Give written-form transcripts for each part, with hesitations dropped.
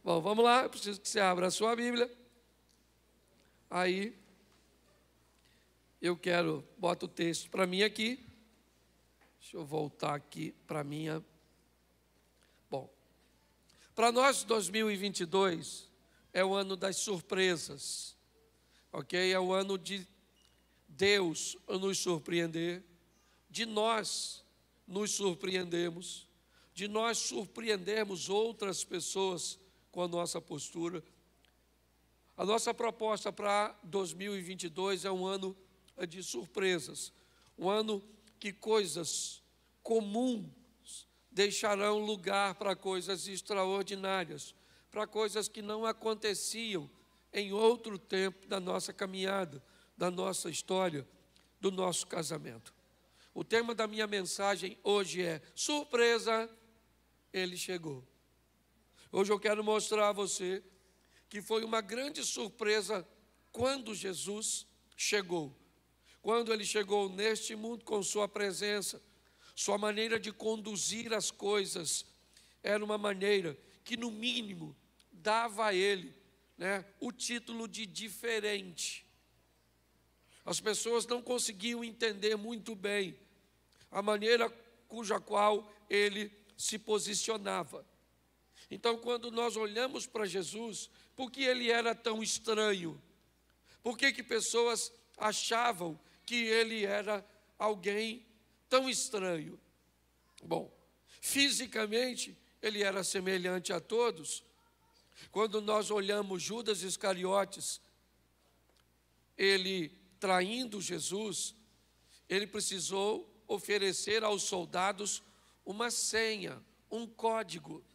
Bom, vamos lá, eu preciso que você abra a sua Bíblia. Aí, bota o texto para mim aqui. Deixa eu voltar aqui para a minha. Bom, para nós 2022 é o ano das surpresas, ok? É o ano de Deus nos surpreender, de nós nos surpreendemos, de nós surpreendermos outras pessoas com a nossa postura. A nossa proposta para 2022 é um ano de surpresas, um ano que coisas comuns deixarão lugar para coisas extraordinárias, para coisas que não aconteciam em outro tempo da nossa caminhada, da nossa história, do nosso casamento. O tema da minha mensagem hoje é surpresa, ele chegou. Hoje eu quero mostrar a você que foi uma grande surpresa quando Jesus chegou. Quando ele chegou neste mundo com sua presença, sua maneira de conduzir as coisas era uma maneira que, no mínimo, dava a ele, o título de diferente. As pessoas não conseguiam entender muito bem a maneira cuja qual ele se posicionava. Então, quando nós olhamos para Jesus, por que ele era tão estranho? Por que pessoas achavam que ele era alguém tão estranho? Bom, fisicamente, ele era semelhante a todos. Quando nós olhamos Judas Iscariotes, ele traindo Jesus, ele precisou oferecer aos soldados uma senha, um código,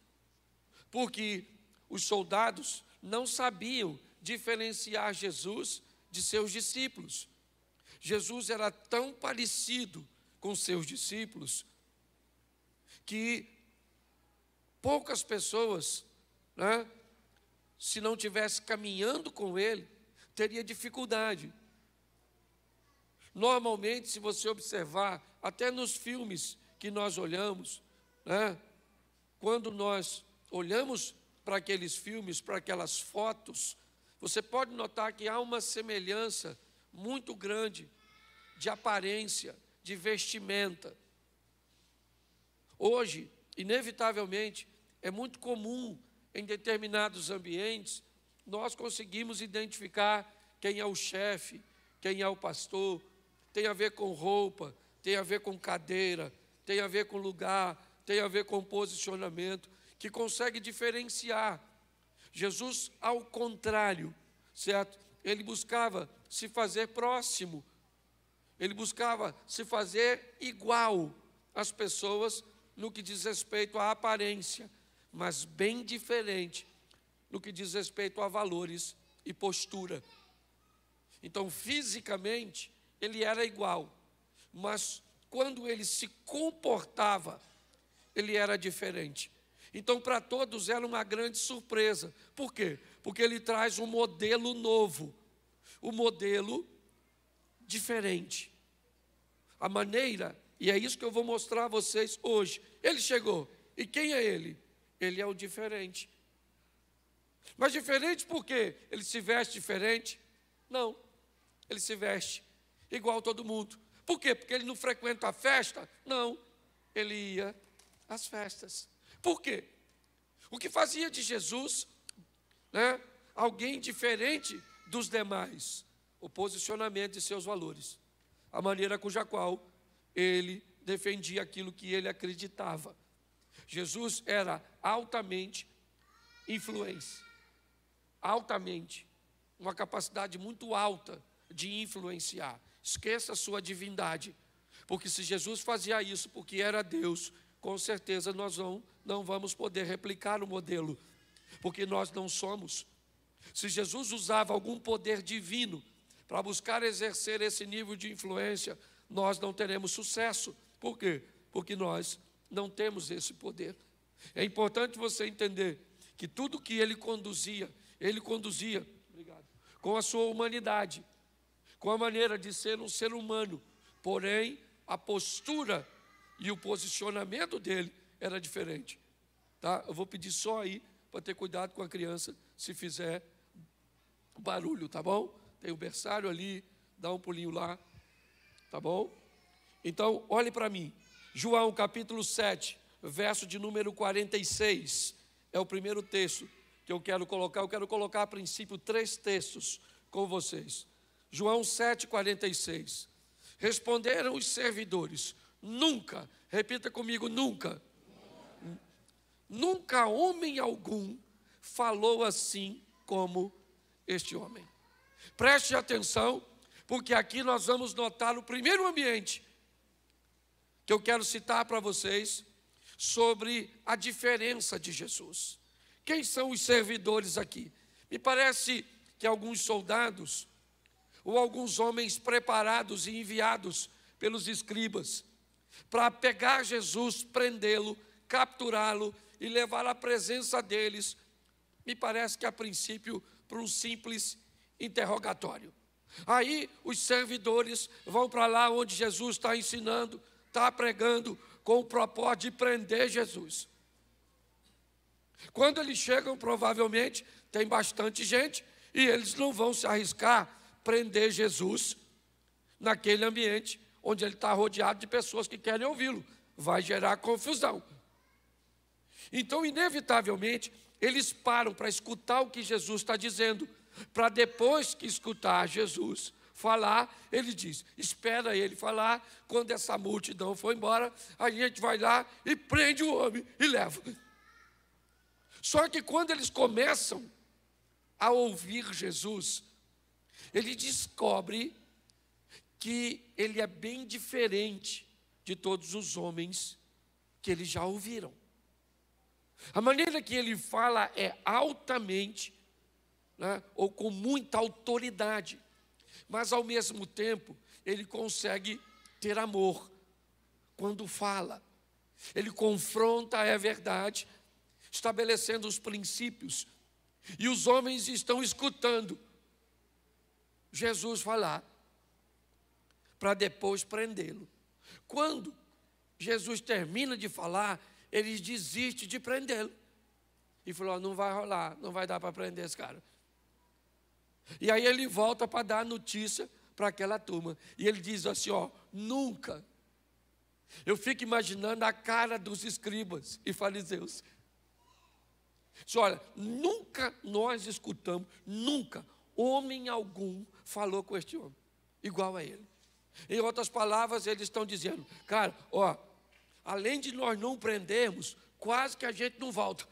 porque os soldados não sabiam diferenciar Jesus de seus discípulos. Jesus era tão parecido com seus discípulos que poucas pessoas, se não tivesse caminhando com ele, teria dificuldade. Normalmente, se você observar, até nos filmes que nós olhamos, quando nós olhamos para aqueles filmes, para aquelas fotos, você pode notar que há uma semelhança muito grande de aparência, de vestimenta. Hoje, inevitavelmente, é muito comum em determinados ambientes, nós conseguimos identificar quem é o chefe, quem é o pastor. Tem a ver com roupa, tem a ver com cadeira, tem a ver com lugar, tem a ver com posicionamento, que consegue diferenciar. Jesus, ao contrário, certo? Ele buscava se fazer próximo, ele buscava se fazer igual às pessoas no que diz respeito à aparência, mas bem diferente no que diz respeito a valores e postura. Então, fisicamente, ele era igual, mas quando ele se comportava, ele era diferente. Então, para todos era uma grande surpresa. Por quê? Porque ele traz um modelo novo, um modelo diferente. A maneira, e é isso que eu vou mostrar a vocês hoje. Ele chegou, e quem é ele? Ele é o diferente. Mas diferente por quê? Ele se veste diferente? Não, ele se veste igual a todo mundo. Por quê? Porque ele não frequenta a festa? Não, ele ia às festas. Por quê? O que fazia de Jesus, alguém diferente dos demais? O posicionamento de seus valores, a maneira cuja qual ele defendia aquilo que ele acreditava. Jesus era altamente influente, altamente, uma capacidade muito alta de influenciar. Esqueça a sua divindade, porque se Jesus fazia isso porque era Deus, com certeza nós não vamos poder replicar o modelo, porque nós não somos. Se Jesus usava algum poder divino para buscar exercer esse nível de influência, nós não teremos sucesso. Por quê? Porque nós não temos esse poder. É importante você entender que tudo que ele conduzia com a sua humanidade, com a maneira de ser um ser humano, porém a postura e o posicionamento dele era diferente. Tá? Eu vou pedir só aí para ter cuidado com a criança se fizer barulho, tá bom? Tem o berçário ali, dá um pulinho lá, tá bom? Então, olhe para mim. João capítulo 7, verso de número 46, é o primeiro texto que eu quero colocar. Eu quero colocar a princípio 3 textos com vocês. João 7, 46. Responderam os servidores: nunca, repita comigo, nunca. Nunca homem algum falou assim como este homem. Preste atenção, porque aqui nós vamos notar o primeiro ambiente que eu quero citar para vocês sobre a diferença de Jesus. Quem são os servidores aqui? Me parece que alguns soldados ou alguns homens preparados e enviados pelos escribas para pegar Jesus, prendê-lo, capturá-lo e levar à presença deles, me parece que a princípio para um simples interrogatório. Aí os servidores vão para lá onde Jesus está ensinando, está pregando, com o propósito de prender Jesus. Quando eles chegam, provavelmente tem bastante gente e eles não vão se arriscar prender Jesus naquele ambiente onde ele está rodeado de pessoas que querem ouvi-lo. Vai gerar confusão. Então, inevitavelmente, eles param para escutar o que Jesus está dizendo, para depois que escutar Jesus falar, ele diz: espera ele falar, quando essa multidão for embora, a gente vai lá e prende o homem e leva. Só que quando eles começam a ouvir Jesus, ele descobre que ele é bem diferente de todos os homens que eles já ouviram. A maneira que ele fala é altamente, né, ou com muita autoridade, mas ao mesmo tempo ele consegue ter amor quando fala. Ele confronta a verdade, estabelecendo os princípios, e os homens estão escutando Jesus falar, para depois prendê-lo. Quando Jesus termina de falar, eles desistem de prendê-lo. E falou: não vai rolar, não vai dar para prender esse cara. E aí ele volta para dar notícia para aquela turma. E ele diz assim: nunca. Eu fico imaginando a cara dos escribas e fariseus. Diz: olha, nunca nós escutamos, nunca homem algum falou com este homem igual a ele. Em outras palavras, eles estão dizendo: cara, além de nós não prendermos, quase que a gente não volta.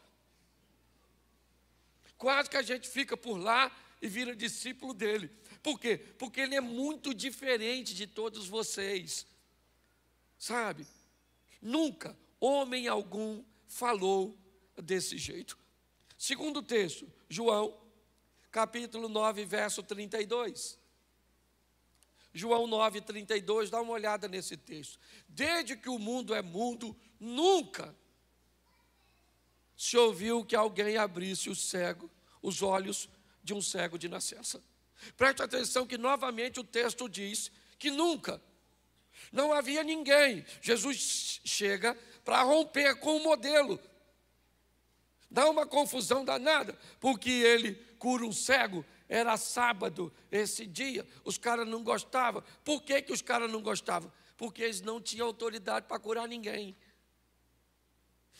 Quase que a gente fica por lá e vira discípulo dele. Por quê? Porque ele é muito diferente de todos vocês. Sabe? Nunca homem algum falou desse jeito. Segundo texto, João, capítulo 9, verso 32. João 9, 32, dá uma olhada nesse texto. Desde que o mundo é mundo, nunca se ouviu que alguém abrisse os olhos de um cego de nascença. Preste atenção que novamente o texto diz que nunca, não havia ninguém. Jesus chega para romper com o modelo. Dá uma confusão danada, porque ele cura um cego. Era sábado esse dia, os caras não gostavam. Por que os caras não gostavam? Porque eles não tinham autoridade para curar ninguém.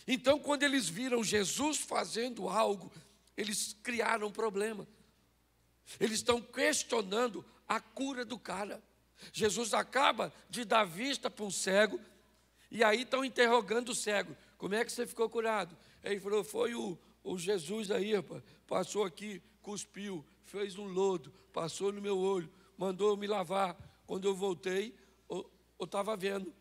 Então, quando eles viram Jesus fazendo algo, eles criaram um problema. Eles estão questionando a cura do cara. Jesus acaba de dar vista para um cego, e aí estão interrogando o cego: como é que você ficou curado? Ele falou: foi o Jesus aí, rapaz, passou aqui, cuspiu, fez um lodo, passou no meu olho, mandou eu me lavar. Quando eu voltei, eu estava vendo.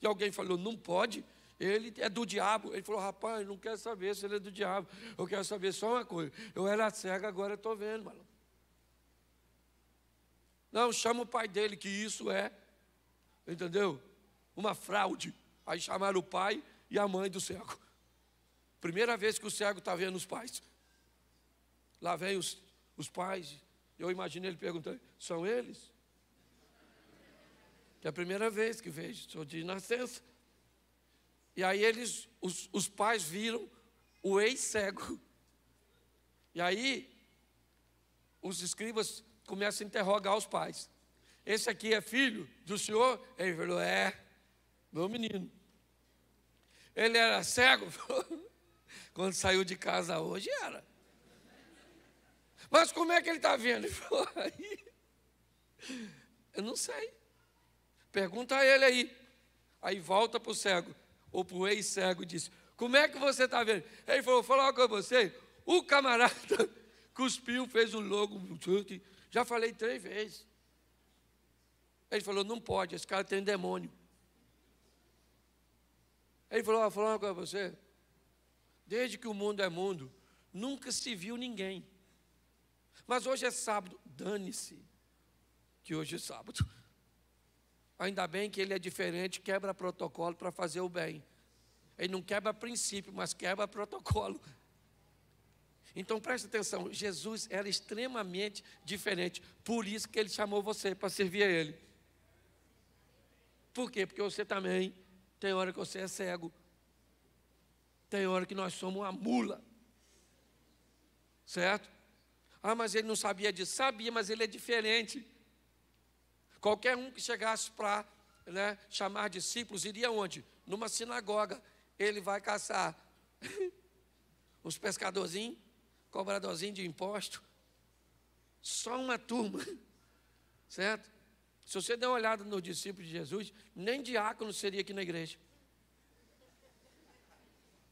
E alguém falou: não pode, ele é do diabo. Ele falou: rapaz, não quero saber se ele é do diabo, eu quero saber só uma coisa: eu era cego, agora estou vendo, mano. Não, chama o pai dele, que isso é, entendeu? Uma fraude. Aí chamaram o pai e a mãe do cego. Primeira vez que o cego está vendo os pais. Lá vem os pais. Eu imagino ele perguntando: são eles? Que é a primeira vez que vejo, sou de nascença. E aí os pais viram o ex-cego. E aí, os escribas começam a interrogar os pais. Esse aqui é filho do senhor? Ele falou, meu menino. Ele era cego? Quando saiu de casa hoje, era. Mas como é que ele está vendo? Ele falou, eu não sei. Pergunta a ele aí. Aí volta para o cego, ou para o ex-cego e diz, como é que você está vendo? Ele falou, vou falar com você, o camarada cuspiu, fez um logo, já falei 3 vezes. Ele falou, não pode, esse cara tem demônio. Ele falou, vou falar uma coisa para você, desde que o mundo é mundo, nunca se viu ninguém. Mas hoje é sábado, dane-se, que hoje é sábado. Ainda bem que ele é diferente, quebra protocolo para fazer o bem. Ele não quebra princípio, mas quebra protocolo. Então preste atenção, Jesus era extremamente diferente. Por isso que ele chamou você para servir a ele. Por quê? Porque você também, tem hora que você é cego. Tem hora que nós somos uma mula. Certo? Mas ele não sabia disso. Sabia, mas ele é diferente. Qualquer um que chegasse para chamar discípulos, iria onde? Numa sinagoga. Ele vai caçar uns pescadorzinhos, cobradorzinhos de imposto. Só uma turma. Certo? Se você der uma olhada nos discípulos de Jesus, nem diácono seria aqui na igreja.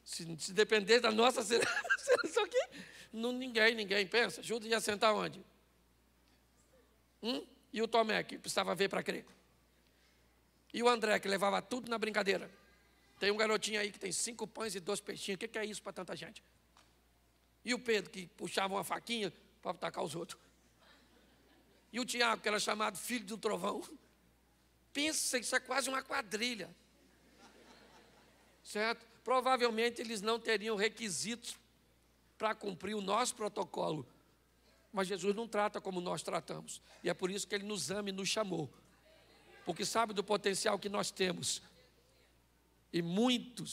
Se depender da nossa seleção aqui, ninguém pensa. Judas ia sentar onde? E o Tomé, que precisava ver para crer. E o André, que levava tudo na brincadeira. Tem um garotinho aí que tem 5 pães e 2 peixinhos. O que é isso para tanta gente? E o Pedro, que puxava uma faquinha para atacar os outros. E o Tiago, que era chamado filho do trovão. Pensa, isso é quase uma quadrilha. Certo? Provavelmente eles não teriam requisitos para cumprir o nosso protocolo. Mas Jesus não trata como nós tratamos. E é por isso que Ele nos ama e nos chamou. Porque sabe do potencial que nós temos. E muito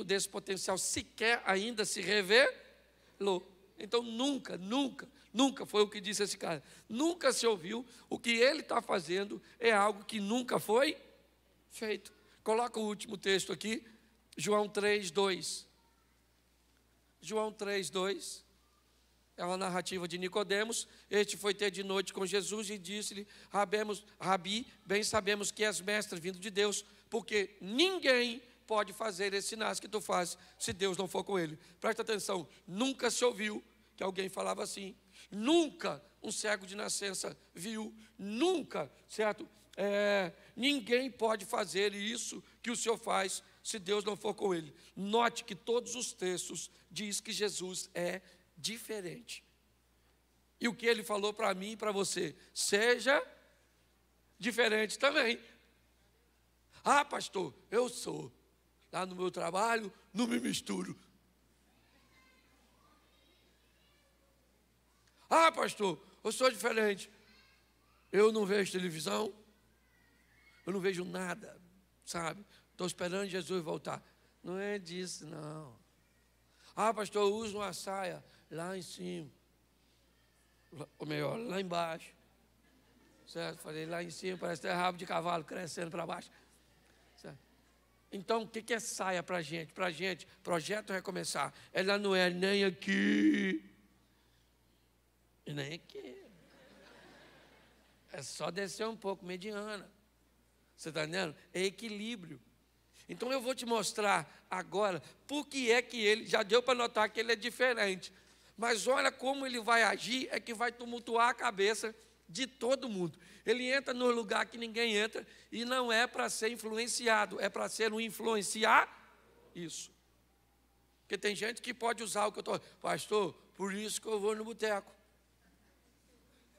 desse potencial sequer ainda se revelou. Então nunca foi o que disse esse cara. Nunca se ouviu. O que ele está fazendo é algo que nunca foi feito. Coloca o último texto aqui. João 3:2. João 3:2. É uma narrativa de Nicodemos. Este foi ter de noite com Jesus e disse-lhe, Rabi, bem sabemos que és mestre vindo de Deus, porque ninguém pode fazer esses sinais que tu fazes, se Deus não for com ele. Presta atenção, nunca se ouviu que alguém falava assim. Nunca um cego de nascença viu. Nunca, certo? Ninguém pode fazer isso que o Senhor faz, se Deus não for com ele. Note que todos os textos diz que Jesus é diferente. E o que ele falou para mim e para você? Seja diferente também. Pastor, eu sou. Lá no meu trabalho, não me misturo. Pastor, eu sou diferente. Eu não vejo televisão. Eu não vejo nada, sabe? Estou esperando Jesus voltar. Não é disso, não. Pastor, eu uso uma saia lá em cima. Ou melhor, lá embaixo. Certo? Falei, lá em cima parece ter rabo de cavalo crescendo para baixo. Certo? Então, o que é saia para a gente? Para a gente, projeto recomeçar. Ela não é nem aqui e nem aqui. É só descer um pouco, mediana. Você está entendendo? É equilíbrio. Então eu vou te mostrar agora por que é que ele, já deu para notar que ele é diferente. Mas olha como ele vai agir, é que vai tumultuar a cabeça de todo mundo. Ele entra no lugar que ninguém entra e não é para ser influenciado, é para ser um influenciar isso. Porque tem gente que pode usar o que eu estou... Pastor, por isso que eu vou no boteco.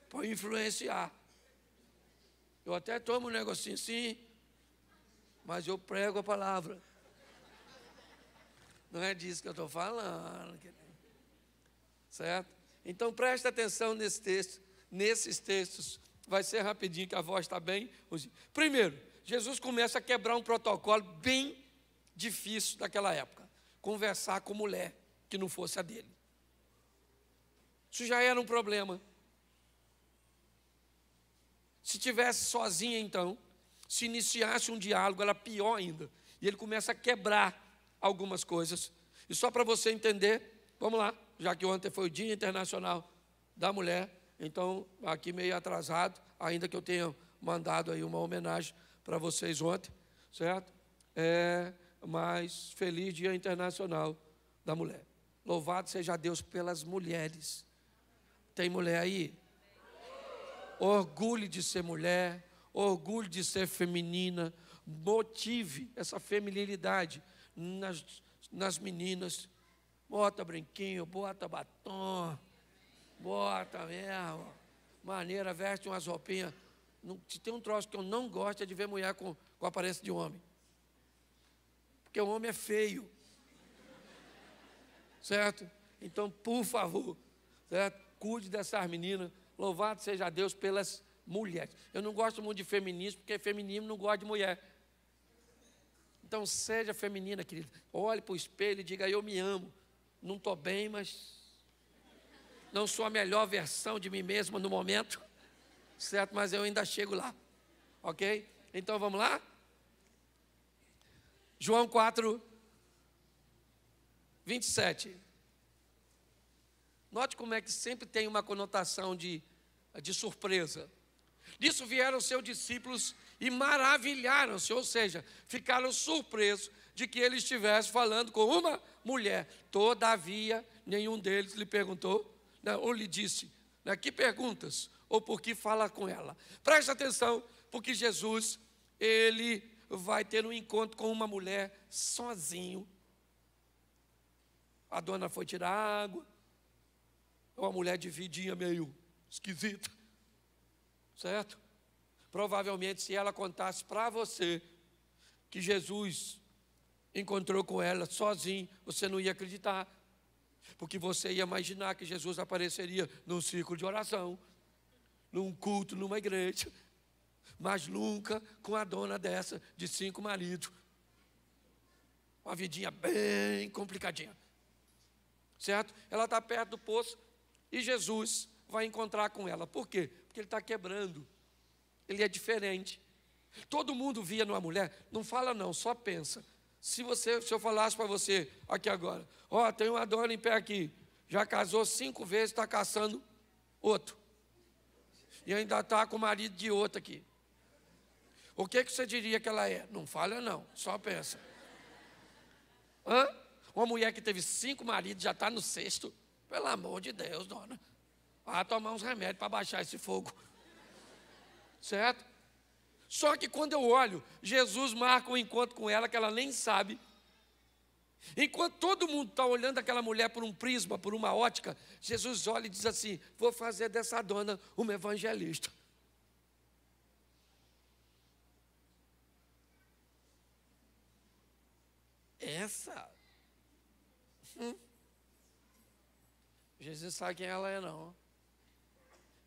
Para influenciar. Eu até tomo um negocinho assim, mas eu prego a palavra. Não é disso que eu estou falando. Certo? Então preste atenção nesse texto, nesses textos. Vai ser rapidinho que a voz está bem. Primeiro, Jesus começa a quebrar um protocolo bem difícil daquela época. Conversar com mulher. que não fosse a dele. Isso já era um problema. Se tivesse sozinha, então, se iniciasse um diálogo, era pior ainda. E ele começa a quebrar algumas coisas. E só para você entender, vamos lá, já que ontem foi o Dia Internacional da Mulher, então, aqui meio atrasado, ainda que eu tenha mandado aí uma homenagem para vocês ontem, certo? Mas feliz Dia Internacional da Mulher. Louvado seja Deus pelas mulheres. Tem mulher aí? Orgulho de ser mulher, orgulho de ser feminina, motive essa feminilidade nas meninas. Bota brinquinho, bota batom, bota mesmo, maneira, veste umas roupinhas. Se tem um troço que eu não gosto é de ver mulher com aparência de homem. Porque o homem é feio. Certo? Então, por favor, certo? Cuide dessas meninas. Louvado seja Deus pelas mulheres. Eu não gosto muito de feminismo, porque feminismo não gosta de mulher. Então, seja feminina, querida. Olhe para o espelho e diga, eu me amo. Não estou bem, mas não sou a melhor versão de mim mesma no momento. Certo? Mas eu ainda chego lá. Ok? Então, vamos lá? João 4, 27. Note como é que sempre tem uma conotação de surpresa. Disso vieram seus discípulos e maravilharam-se, ou seja, ficaram surpresos de que ele estivesse falando com uma mulher. Todavia, nenhum deles lhe perguntou, né, ou lhe disse, né, que perguntas, ou por que fala com ela. Preste atenção, porque Jesus, ele vai ter um encontro com uma mulher sozinho. A dona foi tirar água, uma mulher de vidinha meio esquisita, certo? Provavelmente, se ela contasse para você que Jesus encontrou com ela sozinho, você não ia acreditar, porque você ia imaginar que Jesus apareceria num círculo de oração, num culto, numa igreja, mas nunca com a dona dessa de 5 maridos. Uma vidinha bem complicadinha, certo? Ela está perto do poço e Jesus vai encontrar com ela. Por quê? Porque ele está quebrando. Ele é diferente. Todo mundo via numa mulher, não fala não, só pensa. Se eu falasse para você aqui agora, tem uma dona em pé aqui, já casou 5 vezes, está caçando outro. E ainda está com o marido de outro aqui. O que você diria que ela é? Não fala não, só pensa. Uma mulher que teve 5 maridos, já está no 6º. Pelo amor de Deus, dona. Vai tomar uns remédios para baixar esse fogo. Certo? Só que quando eu olho, Jesus marca um encontro com ela que ela nem sabe. Enquanto todo mundo está olhando aquela mulher por um prisma, por uma ótica, Jesus olha e diz assim, vou fazer dessa dona uma evangelista. Essa? Jesus sabe quem ela é, não.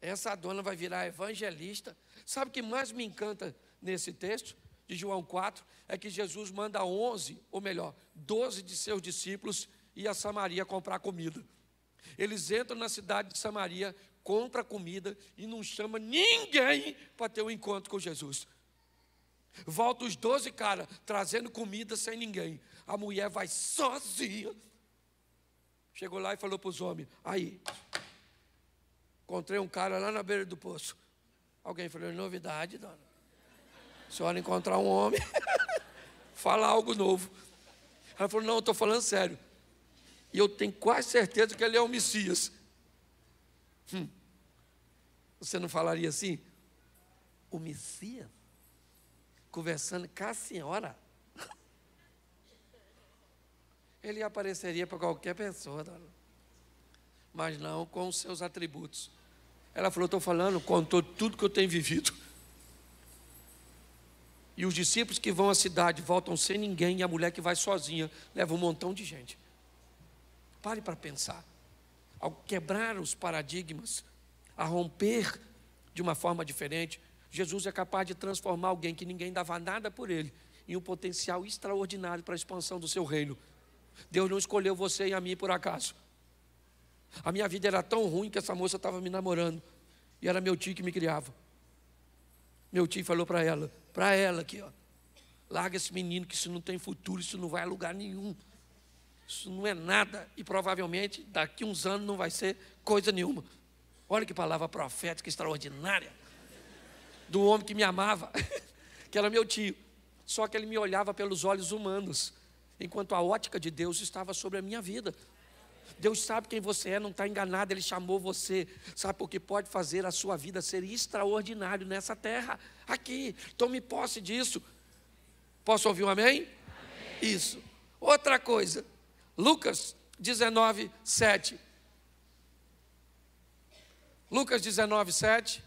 Essa dona vai virar evangelista. Sabe o que mais me encanta nesse texto de João 4? É que Jesus manda 11, ou melhor, 12 de seus discípulos ir a Samaria comprar comida. Eles entram na cidade de Samaria, compram comida e não chama ninguém para ter um encontro com Jesus. Volta os 12 caras trazendo comida sem ninguém. A mulher vai sozinha. Chegou lá e falou para os homens, aí, encontrei um cara lá na beira do poço. Alguém falou, novidade, dona. A senhora encontrar um homem, fala algo novo. Ela falou, não, eu estou falando sério. E eu tenho quase certeza que ele é o Messias. Você não falaria assim? O Messias? Conversando com a senhora? Ele apareceria para qualquer pessoa, dona. Mas não com os seus atributos. Ela falou, estou falando, contou tudo que eu tenho vivido. E os discípulos que vão à cidade voltam sem ninguém, e a mulher que vai sozinha leva um montão de gente. Pare para pensar. Ao quebrar os paradigmas, a romper de uma forma diferente, Jesus é capaz de transformar alguém que ninguém dava nada por ele em um potencial extraordinário para a expansão do seu reino. Deus não escolheu você e a mim por acaso. A minha vida era tão ruim que essa moça estava me namorando. E era meu tio que me criava. Meu tio falou para ela aqui, ó: larga esse menino, que isso não tem futuro, isso não vai a lugar nenhum. Isso não é nada. E provavelmente daqui uns anos não vai ser coisa nenhuma. Olha que palavra profética extraordinária. Do homem que me amava, que era meu tio. Só que ele me olhava pelos olhos humanos, enquanto a ótica de Deus estava sobre a minha vida. Deus sabe quem você é, não está enganado. Ele chamou você, sabe, porque pode fazer a sua vida ser extraordinário nessa terra, aqui. Tome posse disso. Posso ouvir um amém? Amém. Isso. Outra coisa, Lucas 19, 7. Lucas 19, 7.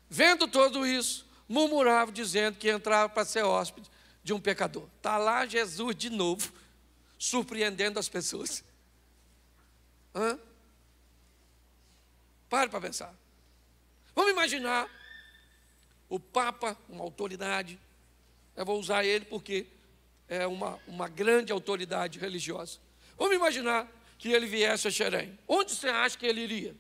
Vendo tudo isso, murmurava, dizendo que entrava para ser hóspede de um pecador. Está lá Jesus de novo, surpreendendo as pessoas. Pare para pensar. Vamos imaginar o Papa, uma autoridade. Eu vou usar ele porque é uma grande autoridade religiosa. Vamos imaginar que ele viesse a Xerém. Onde você acha que ele iria?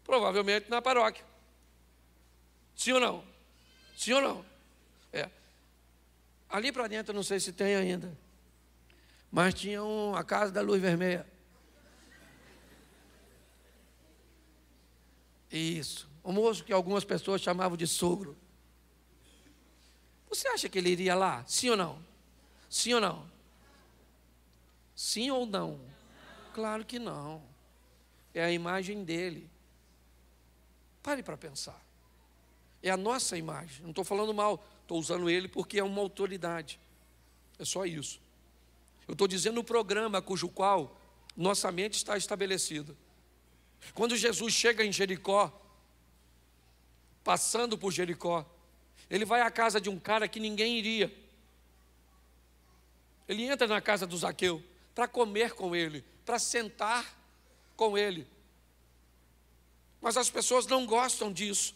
Provavelmente na paróquia. Sim ou não? Sim ou não? Ali para dentro eu não sei se tem ainda, mas tinha a Casa da Luz Vermelha. Isso. O moço que algumas pessoas chamavam de sogro. Você acha que ele iria lá? Sim ou não? Sim ou não? Sim ou não? Claro que não. É a imagem dele. Pare para pensar. É a nossa imagem. Não estou falando mal. Estou usando ele porque é uma autoridade. É só isso. Eu estou dizendo o programa cujo qual nossa mente está estabelecida. Quando Jesus chega em Jericó, passando por Jericó, ele vai à casa de um cara que ninguém iria. Ele entra na casa do Zaqueu para comer com ele, para sentar com ele. Mas as pessoas não gostam disso.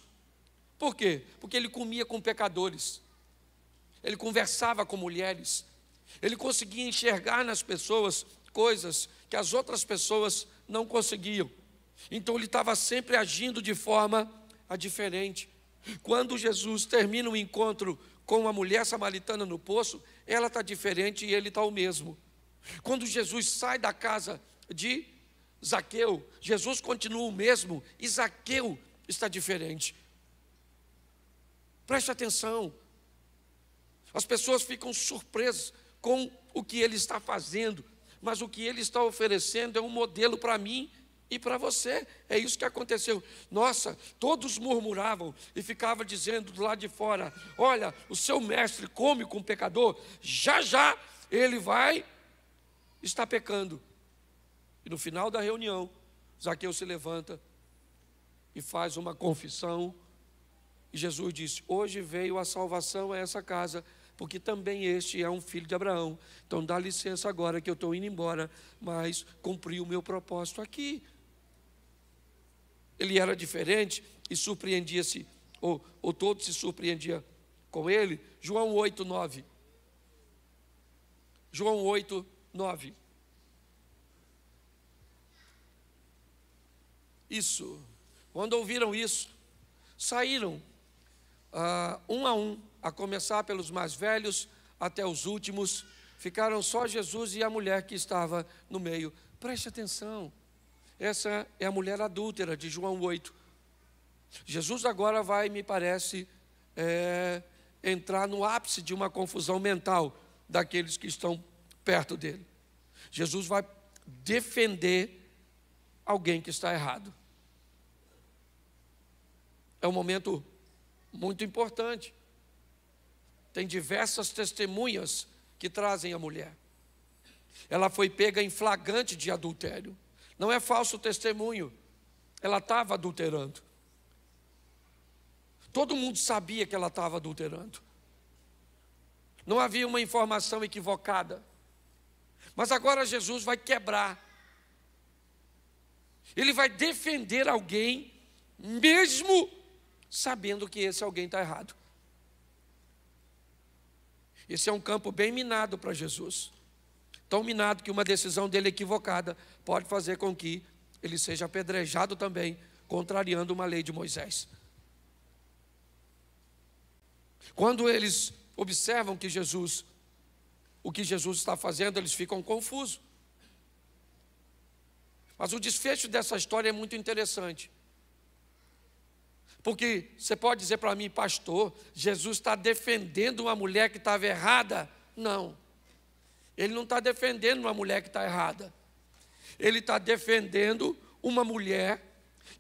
Por quê? Porque ele comia com pecadores. Ele conversava com mulheres. Ele conseguia enxergar nas pessoas coisas que as outras pessoas não conseguiam. Então ele estava sempre agindo de forma diferente. Quando Jesus termina o encontro com a mulher samaritana no poço, ela está diferente e ele está o mesmo. Quando Jesus sai da casa de Zaqueu, Jesus continua o mesmo e Zaqueu está diferente. Preste atenção. As pessoas ficam surpresas com o que ele está fazendo, mas o que ele está oferecendo é um modelo para mim e para você. É isso que aconteceu. Nossa, todos murmuravam e ficavam dizendo do lado de fora: olha, o seu mestre come com o pecador, já já ele vai estar pecando. E no final da reunião, Zaqueu se levanta e faz uma confissão. E Jesus disse: hoje veio a salvação a essa casa, porque também este é um filho de Abraão. Então dá licença agora que eu estou indo embora, mas cumpri o meu propósito aqui. Ele era diferente e surpreendia-se, ou todos se surpreendiam com ele. João 8, 9. João 8, 9. Isso. Quando ouviram isso, saíram um a um, a começar pelos mais velhos até os últimos. Ficaram só Jesus e a mulher que estava no meio. Preste atenção. Essa é a mulher adúltera de João 8. Jesus agora vai, me parece, entrar no ápice de uma confusão mental daqueles que estão perto dele. Jesus vai defender alguém que está errado. É um momento muito importante. Tem diversas testemunhas que trazem a mulher. Ela foi pega em flagrante de adultério. Não é falso testemunho. Ela estava adulterando. Todo mundo sabia que ela estava adulterando. Não havia uma informação equivocada. Mas agora Jesus vai quebrar. Ele vai defender alguém, mesmo sabendo que esse alguém está errado. Esse é um campo bem minado para Jesus. Tão minado que uma decisão dele equivocada pode fazer com que ele seja apedrejado também, contrariando uma lei de Moisés. Quando eles observam o que Jesus está fazendo, eles ficam confusos. Mas o desfecho dessa história é muito interessante. Porque você pode dizer para mim, pastor, Jesus está defendendo uma mulher que estava errada? Não. Ele não está defendendo uma mulher que está errada. Ele está defendendo uma mulher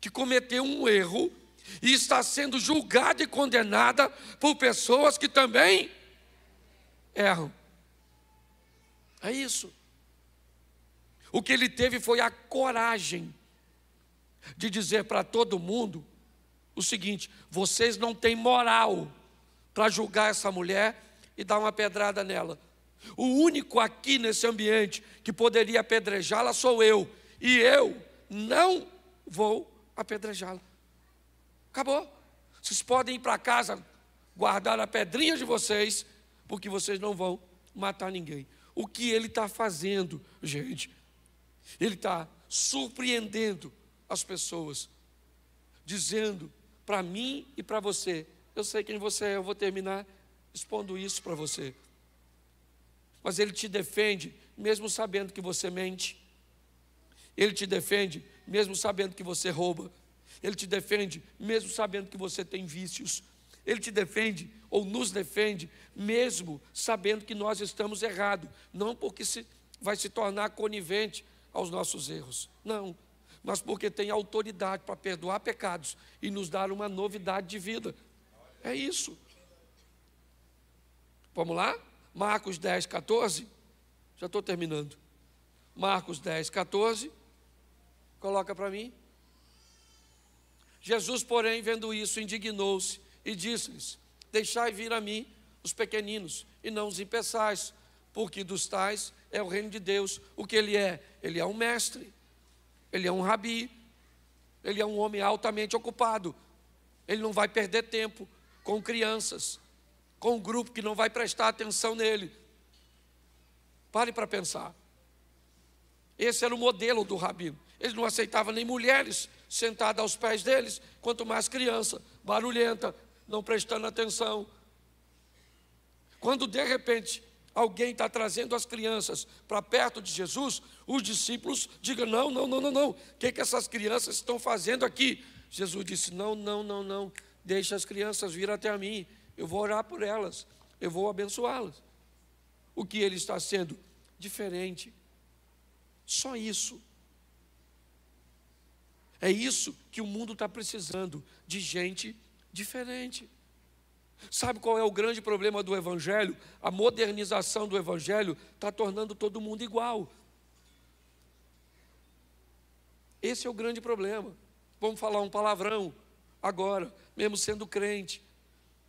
que cometeu um erro e está sendo julgada e condenada por pessoas que também erram. É isso. O que ele teve foi a coragem de dizer para todo mundo o seguinte: vocês não têm moral para julgar essa mulher e dar uma pedrada nela. O único aqui nesse ambiente que poderia apedrejá-la sou eu, e eu não vou apedrejá-la. Acabou. Vocês podem ir para casa guardar a pedrinha de vocês, porque vocês não vão matar ninguém. O que ele está fazendo, gente? Ele está surpreendendo as pessoas, dizendo para mim e para você: eu sei quem você é, eu vou terminar expondo isso para você. Mas ele te defende mesmo sabendo que você mente. Ele te defende mesmo sabendo que você rouba. Ele te defende mesmo sabendo que você tem vícios. Ele te defende ou nos defende mesmo sabendo que nós estamos errados. Não porque vai se tornar conivente aos nossos erros, não, mas porque tem autoridade para perdoar pecados e nos dar uma novidade de vida. É isso. Vamos lá? Marcos 10, 14. Já estou terminando. Marcos 10, 14. Coloca para mim. Jesus, porém, vendo isso, indignou-se e disse-lhes: deixai vir a mim os pequeninos, e não os impeçais, porque dos tais é o reino de Deus. O que ele é? Ele é um mestre, ele é um rabi, ele é um homem altamente ocupado. Ele não vai perder tempo com crianças, com um grupo que não vai prestar atenção nele. Pare para pensar. Esse era o modelo do rabino. Ele não aceitava nem mulheres sentadas aos pés deles, quanto mais criança, barulhenta, não prestando atenção. Quando de repente alguém está trazendo as crianças para perto de Jesus, os discípulos digam: não. O que essas crianças estão fazendo aqui? Jesus disse: não, deixa as crianças vir até a mim, eu vou orar por elas, eu vou abençoá-las. O que ele está sendo? Diferente. Só isso. É isso que o mundo está precisando, de gente diferente. Sabe qual é o grande problema do Evangelho? A modernização do Evangelho está tornando todo mundo igual. Esse é o grande problema. Vamos falar um palavrão agora, mesmo sendo crente.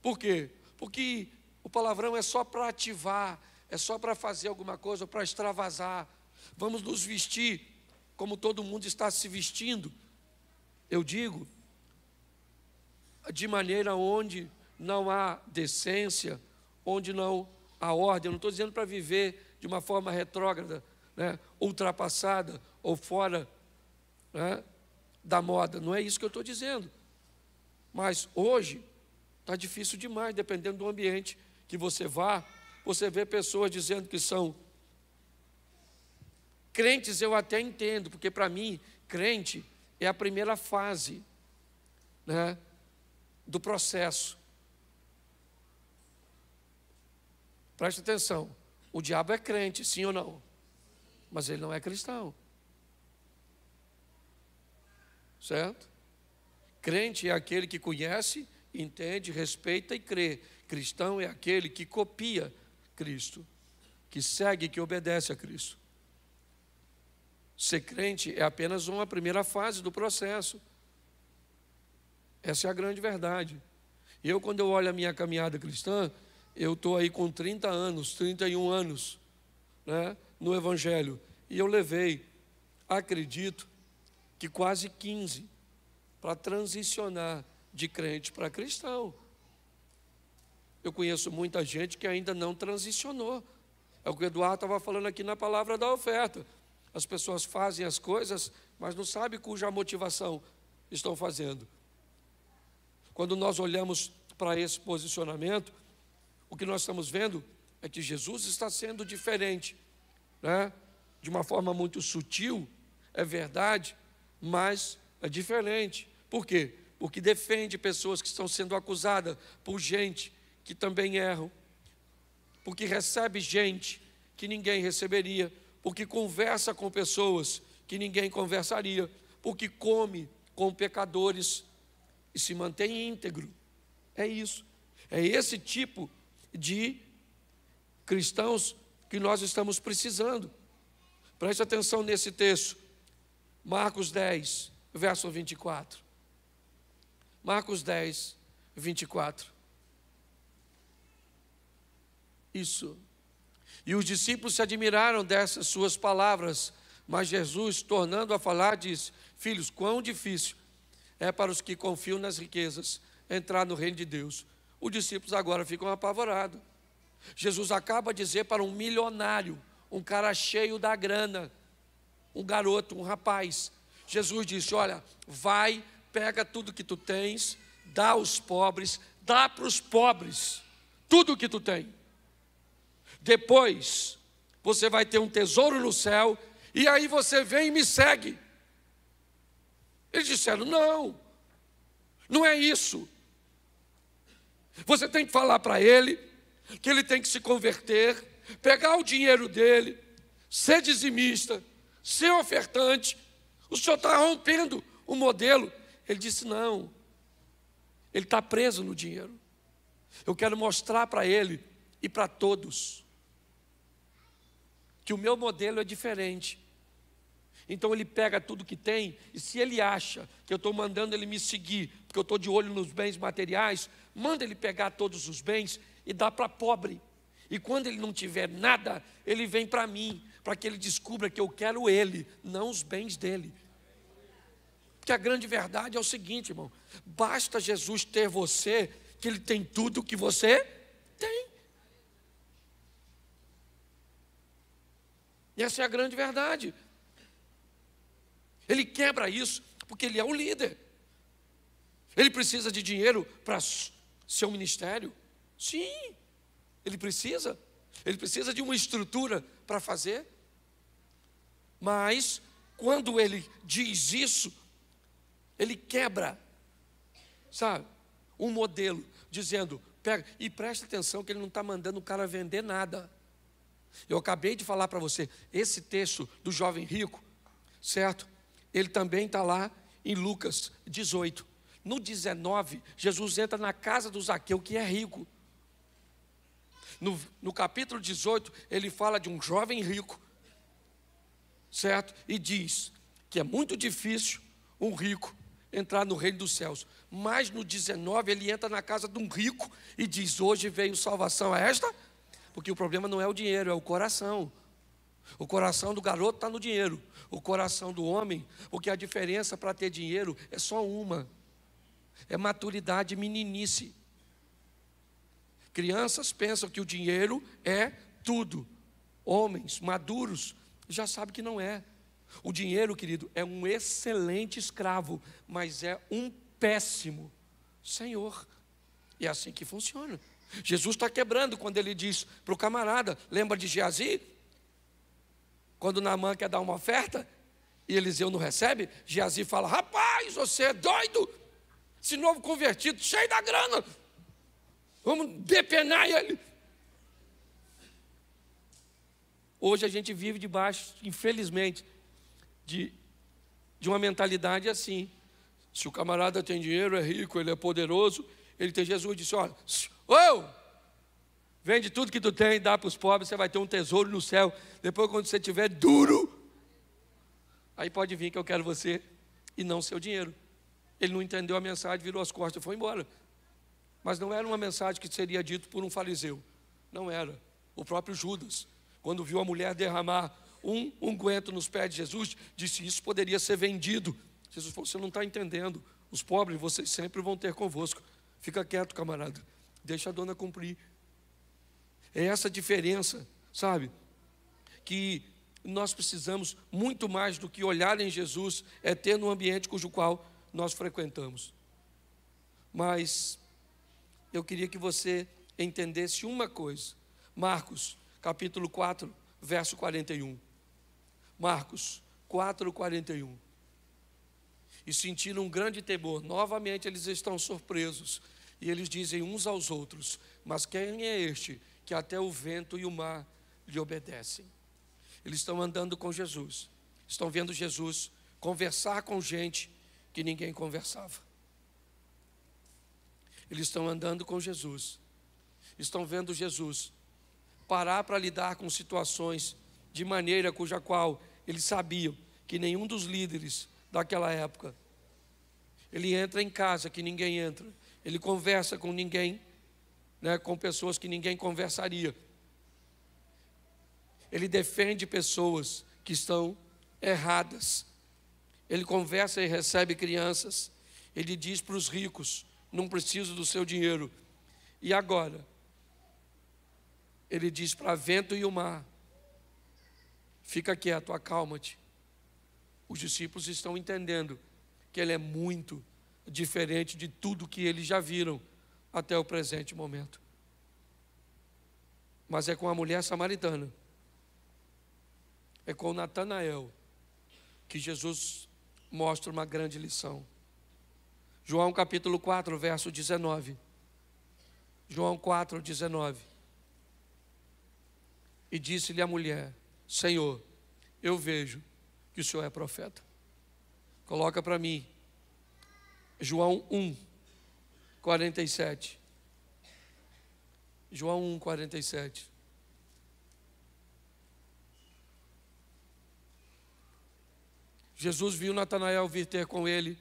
Por quê? Porque o palavrão é só para ativar, é só para fazer alguma coisa, para extravasar. Vamos nos vestir como todo mundo está se vestindo. Eu digo, de maneira onde não há decência, onde não há ordem. Eu não estou dizendo para viver de uma forma retrógrada, né, ultrapassada ou fora, né, da moda. Não é isso que eu estou dizendo. Mas hoje está difícil demais, dependendo do ambiente que você vá. Você vê pessoas dizendo que são crentes. Eu até entendo, porque para mim, crente é a primeira fase, né, do processo. Preste atenção, o diabo é crente, sim ou não? Mas ele não é cristão. Certo? Crente é aquele que conhece, entende, respeita e crê. Cristão é aquele que copia Cristo, que segue, que obedece a Cristo. Ser crente é apenas uma primeira fase do processo. Essa é a grande verdade. Eu, quando eu olho a minha caminhada cristã, eu estou aí com 30 anos, 31 anos, né, no Evangelho. E eu levei, acredito, que quase 15 para transicionar de crente para cristão. eu conheço muita gente que ainda não transicionou. É o que o Eduardo estava falando aqui na palavra da oferta. As pessoas fazem as coisas, mas não sabem cuja motivação estão fazendo. Quando nós olhamos para esse posicionamento, o que nós estamos vendo é que Jesus está sendo diferente, né? De uma forma muito sutil, é verdade, mas é diferente. Por quê? Porque defende pessoas que estão sendo acusadas por gente que também erram, porque recebe gente que ninguém receberia, porque conversa com pessoas que ninguém conversaria, porque come com pecadores e se mantém íntegro. É isso. É esse tipo de cristãos que nós estamos precisando. Preste atenção nesse texto. Marcos 10, verso 24. Marcos 10, 24. Isso. E os discípulos se admiraram dessas suas palavras, mas Jesus, tornando a falar, disse: filhos, quão difícil é para os que confiam nas riquezas entrar no reino de Deus. Os discípulos agora ficam apavorados. Jesus acaba de dizer para um milionário, um cara cheio da grana, um garoto, um rapaz. Jesus disse: olha, vai, pega tudo que tu tens, dá aos pobres, dá para os pobres tudo que tu tem. Depois você vai ter um tesouro no céu, e aí você vem e me segue. Eles disseram: não, não é isso. Você tem que falar para ele que ele tem que se converter, pegar o dinheiro dele, ser dizimista, ser ofertante. O senhor está rompendo o modelo. Ele disse: não, ele está preso no dinheiro. Eu quero mostrar para ele e para todos que o meu modelo é diferente. Então ele pega tudo que tem, e se ele acha que eu estou mandando ele me seguir, porque eu estou de olho nos bens materiais, manda ele pegar todos os bens e dá para pobre. E quando ele não tiver nada, ele vem para mim, para que ele descubra que eu quero ele, não os bens dele. Porque a grande verdade é o seguinte, irmão: basta Jesus ter você, que ele tem tudo que você tem. E essa é a grande verdade. Ele quebra isso porque ele é o líder. Ele precisa de dinheiro para seu ministério? Sim, ele precisa. Ele precisa de uma estrutura para fazer. Mas, quando ele diz isso, ele quebra, sabe, um modelo, dizendo: pega, e presta atenção que ele não está mandando o cara vender nada. Eu acabei de falar para você, esse texto do jovem rico, certo? Ele também está lá em Lucas 18. No 19, Jesus entra na casa do Zaqueu, que é rico. No capítulo 18, ele fala de um jovem rico, certo? E diz que é muito difícil um rico entrar no reino dos céus. Mas no 19, ele entra na casa de um rico e diz: hoje veio salvação a esta. Porque o problema não é o dinheiro, é o coração. O coração do garoto está no dinheiro. O coração do homem, porque a diferença para ter dinheiro é só uma: é maturidade e meninice. Crianças pensam que o dinheiro é tudo. Homens maduros já sabem que não é. O dinheiro, querido, é um excelente escravo, mas é um péssimo senhor. E é assim que funciona. Jesus está quebrando quando ele diz para o camarada: lembra de Geazi? Quando Naamã quer dar uma oferta e Eliseu não recebe, Geazi fala: rapaz, você é doido, esse novo convertido, cheio da grana, vamos depenar ele. Hoje a gente vive debaixo, infelizmente, de uma mentalidade assim: se o camarada tem dinheiro, é rico, ele é poderoso, ele tem. Jesus disse: olha, vende tudo que tu tem, dá para os pobres, você vai ter um tesouro no céu. Depois, quando você estiver duro, aí pode vir que eu quero você e não seu dinheiro. Ele não entendeu a mensagem, virou as costas e foi embora. Mas não era uma mensagem que seria dito por um fariseu. Não era. O próprio Judas, quando viu a mulher derramar um unguento nos pés de Jesus, disse: isso poderia ser vendido. Jesus falou: você não está entendendo. Os pobres vocês sempre vão ter convosco. Fica quieto, camarada. Deixa a dona cumprir. É essa diferença, sabe? Que nós precisamos muito mais do que olhar em Jesus, é ter no ambiente cujo qual nós frequentamos. Mas eu queria que você entendesse uma coisa. Marcos, capítulo 4, verso 41. Marcos 4, 41. E sentiram um grande temor. Novamente eles estão surpresos. E eles dizem uns aos outros: mas quem é este que até o vento e o mar lhe obedecem? Eles estão andando com Jesus. Estão vendo Jesus conversar com gente que ninguém conversava. Eles estão andando com Jesus. Estão vendo Jesus parar para lidar com situações de maneira cuja qual eles sabiam que nenhum dos líderes daquela época. Ele entra em casa que ninguém entra. Ele conversa com ninguém, com pessoas que ninguém conversaria. Ele defende pessoas que estão erradas. Ele conversa e recebe crianças. Ele diz para os ricos: não preciso do seu dinheiro. E agora, ele diz para vento e o mar: fica quieto, acalma-te. Os discípulos estão entendendo que ele é muito diferente de tudo que eles já viram até o presente momento. Mas é com a mulher samaritana, é com Natanael, que Jesus mostra uma grande lição. João capítulo 4, verso 19. João 4, 19. E disse-lhe a mulher: Senhor, eu vejo que o Senhor é profeta. Coloca para mim João 1, 47. João 1, 47. Jesus viu Natanael vir ter com ele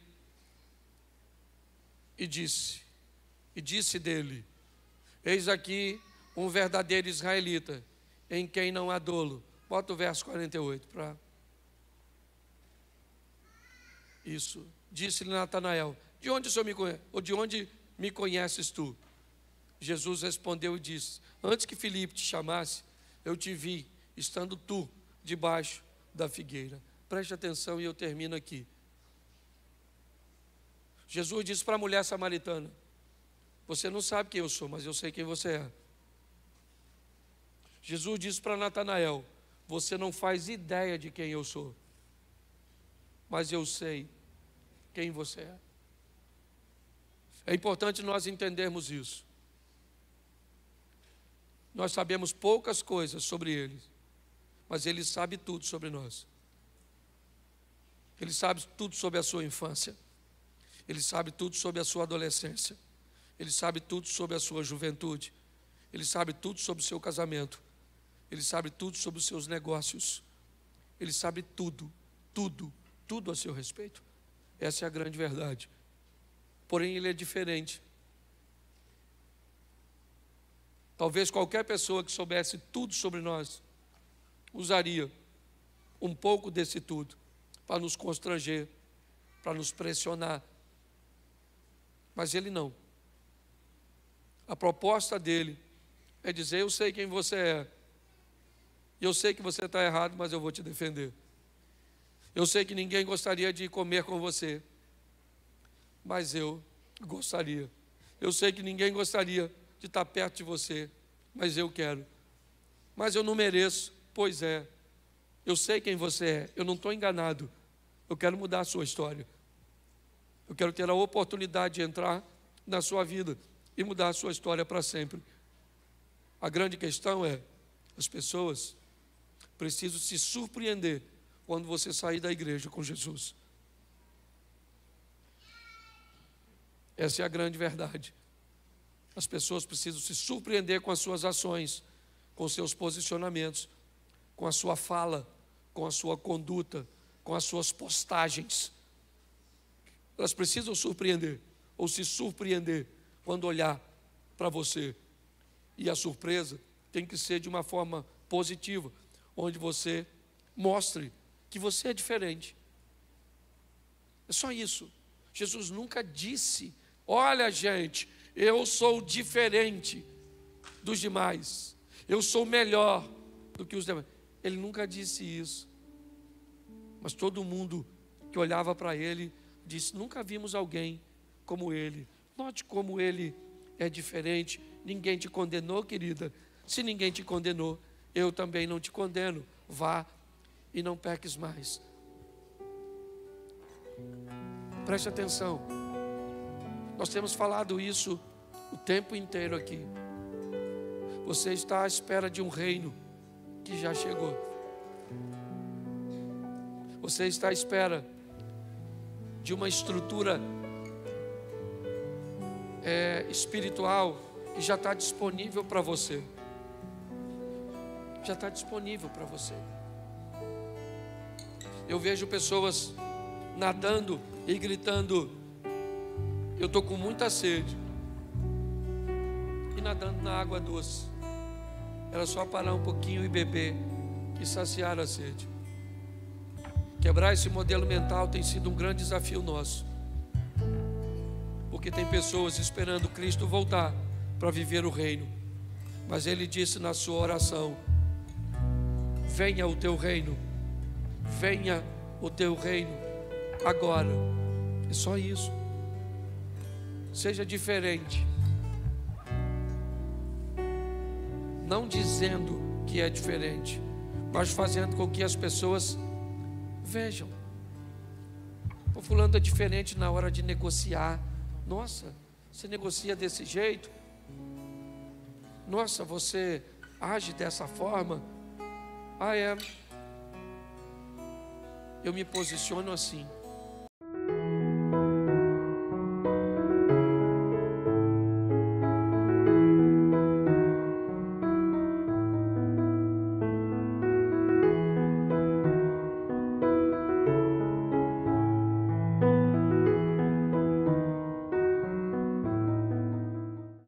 e disse dele: eis aqui um verdadeiro israelita, em quem não há dolo. Bota o verso 48 para... Isso. Disse-lhe Natanael: de onde o Senhor me conhece? Ou de onde me conheces tu? Jesus respondeu e disse: antes que Filipe te chamasse, eu te vi, estando tu debaixo da figueira. Preste atenção e eu termino aqui. Jesus disse para a mulher samaritana: você não sabe quem eu sou, mas eu sei quem você é. Jesus disse para Natanael: você não faz ideia de quem eu sou, mas eu sei quem você é. É importante nós entendermos isso. Nós sabemos poucas coisas sobre ele, mas ele sabe tudo sobre nós. Ele sabe tudo sobre a sua infância. Ele sabe tudo sobre a sua adolescência. Ele sabe tudo sobre a sua juventude. Ele sabe tudo sobre o seu casamento. Ele sabe tudo sobre os seus negócios. Ele sabe tudo, tudo, tudo a seu respeito. Essa é a grande verdade. Porém, ele é diferente. Talvez qualquer pessoa que soubesse tudo sobre nós usaria um pouco desse tudo para nos constranger, para nos pressionar. Mas ele não. A proposta dele é dizer: eu sei quem você é. Eu sei que você está errado, mas eu vou te defender. Eu sei que ninguém gostaria de comer com você, mas eu gostaria. Eu sei que ninguém gostaria de estar perto de você, mas eu quero. Mas eu não mereço. Pois é, eu sei quem você é, eu não estou enganado. Eu quero mudar a sua história. Eu quero ter a oportunidade de entrar na sua vida e mudar a sua história para sempre. A grande questão é: as pessoas precisam se surpreender quando você sair da igreja com Jesus. Essa é a grande verdade. As pessoas precisam se surpreender com as suas ações, com os seus posicionamentos, com a sua fala, com a sua conduta, com as suas postagens. Elas precisam surpreender, ou se surpreender, quando olhar para você. E a surpresa tem que ser de uma forma positiva, onde você mostre que você é diferente. É só isso. Jesus nunca disse: olha, gente, eu sou diferente dos demais, eu sou melhor do que os demais. Ele nunca disse isso, mas todo mundo que olhava para ele disse: nunca vimos alguém como ele. Note como ele é diferente. Ninguém te condenou, querida. Se ninguém te condenou, eu também não te condeno. Vá e não peques mais. Preste atenção. Nós temos falado isso o tempo inteiro aqui. Você está à espera de um reino que já chegou. Você está à espera de uma estrutura espiritual que já está disponível para você. Já está disponível para você. Eu vejo pessoas nadando e gritando: eu estou com muita sede. E nadando na água doce. Era só parar um pouquinho e beber e saciar a sede. Quebrar esse modelo mental tem sido um grande desafio nosso. Porque tem pessoas esperando Cristo voltar para viver o reino. Mas Ele disse na sua oração: venha o teu reino. Venha o teu reino agora. É só isso. Seja diferente. Não dizendo que é diferente, mas fazendo com que as pessoas vejam. O fulano é diferente na hora de negociar. Nossa, você negocia desse jeito? Nossa, você age dessa forma? Ah, é. Eu me posiciono assim.